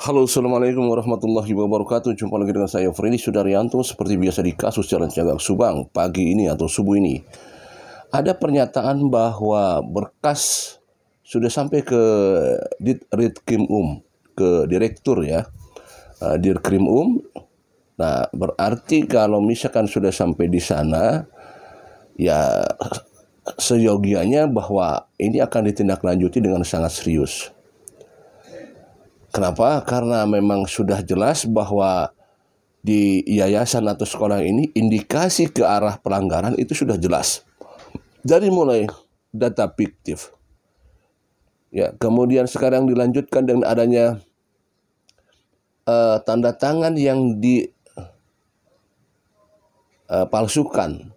Halo, Assalamualaikum warahmatullahi wabarakatuh. Jumpa lagi dengan saya, Freddy Sudaryanto. Seperti biasa di kasus Jalan Cagak Subang, pagi ini atau subuh ini, ada pernyataan bahwa berkas sudah sampai ke Ditkrim ke direktur ya, Dirkrim Nah, berarti kalau misalkan sudah sampai di sana, ya seyogianya bahwa ini akan ditindaklanjuti dengan sangat serius. Kenapa? Karena memang sudah jelas bahwa di yayasan atau sekolah ini indikasi ke arah pelanggaran itu sudah jelas. Dari mulai data fiktif. Ya, kemudian sekarang dilanjutkan dengan adanya tanda tangan yang dipalsukan.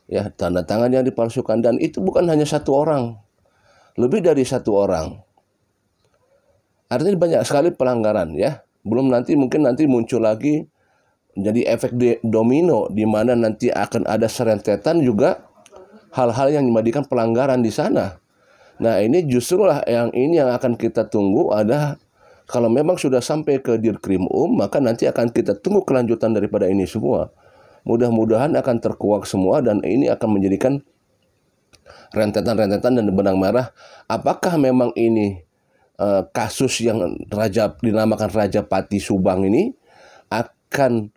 Ya, tanda tangan yang dipalsukan, dan itu bukan hanya satu orang. Lebih dari satu orang. Artinya banyak sekali pelanggaran ya. Belum mungkin nanti muncul lagi jadi efek domino di mana nanti akan ada serentetan juga hal-hal yang membadikan pelanggaran di sana. Nah, ini justru lah yang akan kita tunggu ada kalau memang sudah sampai ke Dirkrim maka nanti akan kita tunggu kelanjutan daripada ini semua. Mudah-mudahan akan terkuak semua dan ini akan menjadikan rentetan-rentetan dan benang merah. Apakah memang ini kasus yang dinamakan Raja Pati Subang ini akan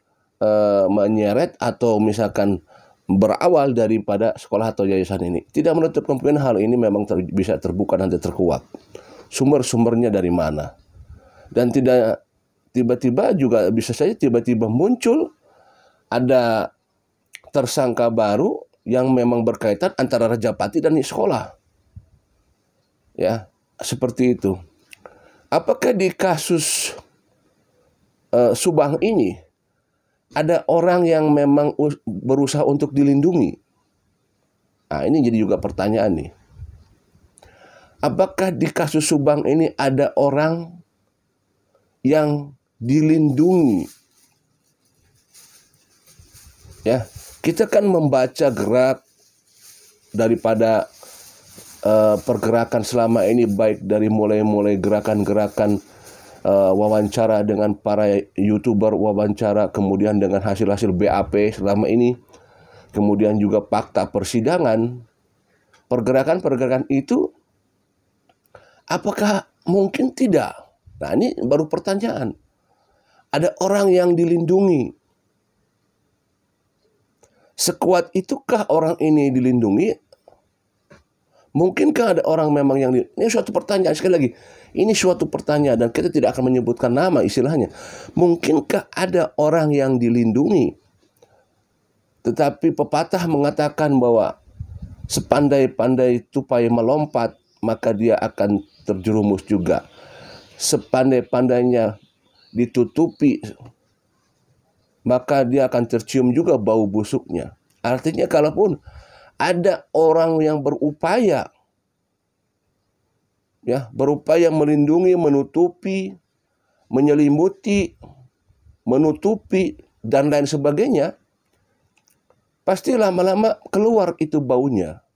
menyeret atau misalkan berawal daripada sekolah atau yayasan ini. Tidak menutup kemungkinan hal ini memang bisa terbuka dan terkuak. Sumber-sumbernya dari mana. Dan tidak tiba-tiba juga bisa saja tiba-tiba muncul ada tersangka baru yang memang berkaitan antara Raja Pati dan sekolah. Ya, seperti itu. Apakah di kasus Subang ini ada orang yang memang berusaha untuk dilindungi? Nah, ini jadi juga pertanyaan nih. Apakah di kasus Subang ini ada orang yang dilindungi? Ya, kita kan membaca gerak daripada pergerakan selama ini, baik dari mulai gerakan-gerakan wawancara dengan para YouTuber, wawancara kemudian dengan hasil-hasil BAP selama ini, kemudian juga fakta persidangan, pergerakan-pergerakan itu apakah mungkin tidak? Nah, ini baru pertanyaan. Ada orang yang dilindungi. Sekuat itukah orang ini dilindungi? Mungkinkah ada orang memang yang ini suatu pertanyaan, sekali lagi, ini suatu pertanyaan dan kita tidak akan menyebutkan nama istilahnya. Mungkinkah ada orang yang dilindungi? Tetapi pepatah mengatakan bahwa sepandai-pandai tupai melompat, maka dia akan terjerumus juga. Sepandai-pandainya ditutupi, maka dia akan tercium juga bau busuknya. Artinya kalaupun ada orang yang berupaya melindungi, menutupi, menyelimuti, menutupi dan lain sebagainya, pasti lama-lama keluar itu baunya.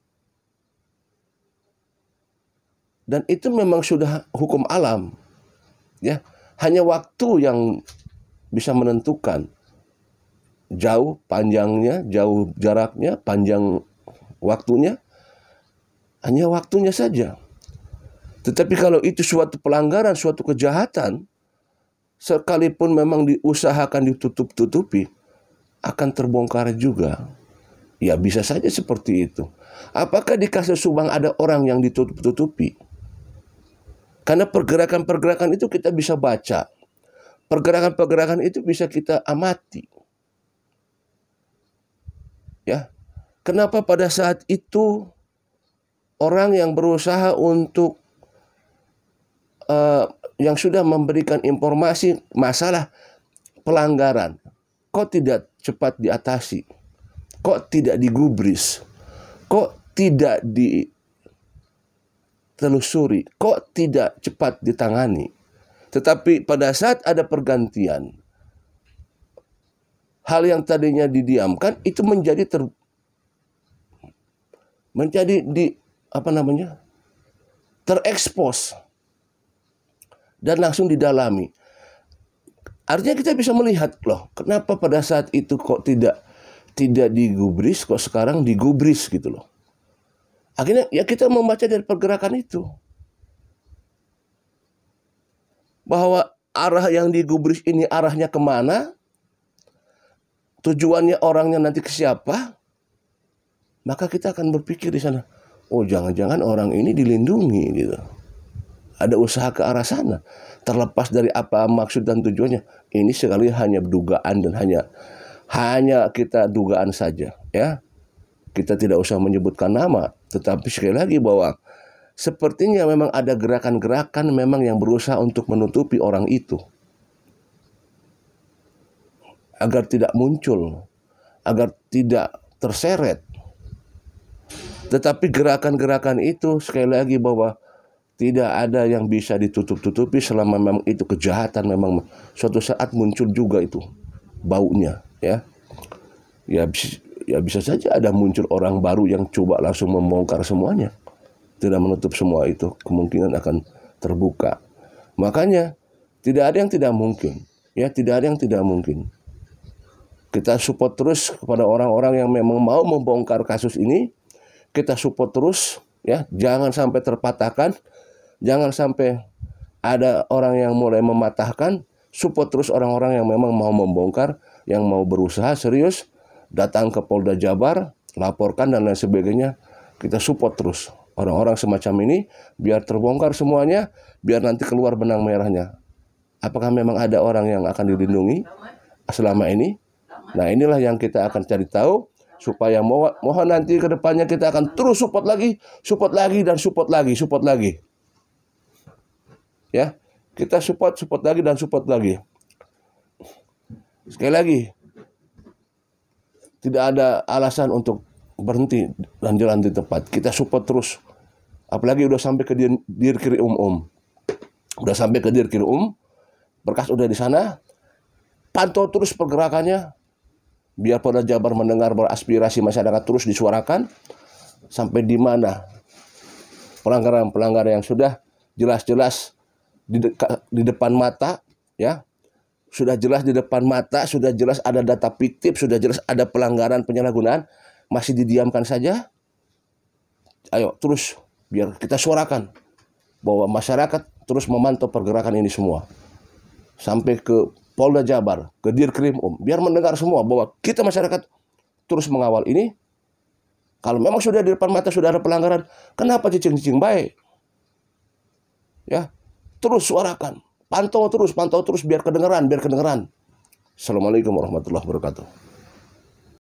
Dan itu memang sudah hukum alam. Ya, hanya waktu yang bisa menentukan jauh panjangnya, jauh jaraknya, panjang waktunya, hanya waktunya saja. Tetapi kalau itu suatu pelanggaran, suatu kejahatan, sekalipun memang diusahakan ditutup-tutupi, akan terbongkar juga. Ya, bisa saja seperti itu. Apakah di kasus Subang ada orang yang ditutup-tutupi? Karena pergerakan-pergerakan itu kita bisa baca. Pergerakan-pergerakan itu bisa kita amati. Ya. Kenapa pada saat itu orang yang berusaha untuk yang sudah memberikan informasi masalah pelanggaran, kok tidak cepat diatasi? Kok tidak digubris? Kok tidak ditelusuri? Kok tidak cepat ditangani? Tetapi pada saat ada pergantian, hal yang tadinya didiamkan itu menjadi terekspos. dan langsung didalami. Artinya kita bisa melihat, loh, kenapa pada saat itu kok tidak digubris, kok sekarang digubris gitu loh. Akhirnya ya kita membaca dari pergerakan itu, bahwa arah yang digubris ini arahnya kemana, tujuannya orangnya nanti ke siapa, maka kita akan berpikir di sana, oh jangan-jangan orang ini dilindungi gitu. Ada usaha ke arah sana. Terlepas dari apa maksud dan tujuannya, ini sekali hanya dugaan dan hanya kita dugaan saja, ya. Kita tidak usah menyebutkan nama, tetapi sekali lagi bahwa sepertinya memang ada gerakan-gerakan memang yang berusaha untuk menutupi orang itu, agar tidak muncul, agar tidak terseret. Tetapi gerakan-gerakan itu sekali lagi bahwa tidak ada yang bisa ditutup-tutupi selama memang itu kejahatan, memang suatu saat muncul juga itu baunya, ya. Ya bisa saja ada muncul orang baru yang coba langsung membongkar semuanya. Tidak menutup semua itu, kemungkinan akan terbuka. Makanya tidak ada yang tidak mungkin, ya, tidak ada yang tidak mungkin. Kita support terus kepada orang-orang yang memang mau membongkar kasus ini. Kita support terus, ya, jangan sampai terpatahkan. Jangan sampai ada orang yang mulai mematahkan. Support terus orang-orang yang memang mau membongkar, yang mau berusaha serius, datang ke Polda Jabar, laporkan dan lain sebagainya. Kita support terus orang-orang semacam ini, biar terbongkar semuanya, biar nanti keluar benang merahnya. Apakah memang ada orang yang akan dilindungi selama ini? Nah, inilah yang kita akan cari tahu, supaya mohon nanti ke depannya kita akan terus support lagi, dan support lagi. Ya, kita support lagi dan support lagi. Sekali lagi, tidak ada alasan untuk berhenti dan jalan di tempat. Kita support terus. Apalagi udah sampai ke Dirkrim. Udah sampai ke Dirkrim, berkas udah di sana. Pantau terus pergerakannya. Biar Polda Jabar mendengar beraspirasi masyarakat terus disuarakan. Sampai di mana pelanggaran-pelanggaran yang sudah jelas-jelas di depan mata, ya. Sudah jelas di depan mata, sudah jelas ada data fiktif, sudah jelas ada pelanggaran penyalahgunaan, masih didiamkan saja. Ayo terus, biar kita suarakan bahwa masyarakat terus memantau pergerakan ini semua. Sampai ke Polda Jabar, ke Dirkrim, biar mendengar semua bahwa kita masyarakat terus mengawal ini. Kalau memang sudah di depan mata sudah ada pelanggaran, kenapa cicing-cicing baik? Ya, terus suarakan. Pantau terus biar kedengeran. Assalamualaikum warahmatullahi wabarakatuh.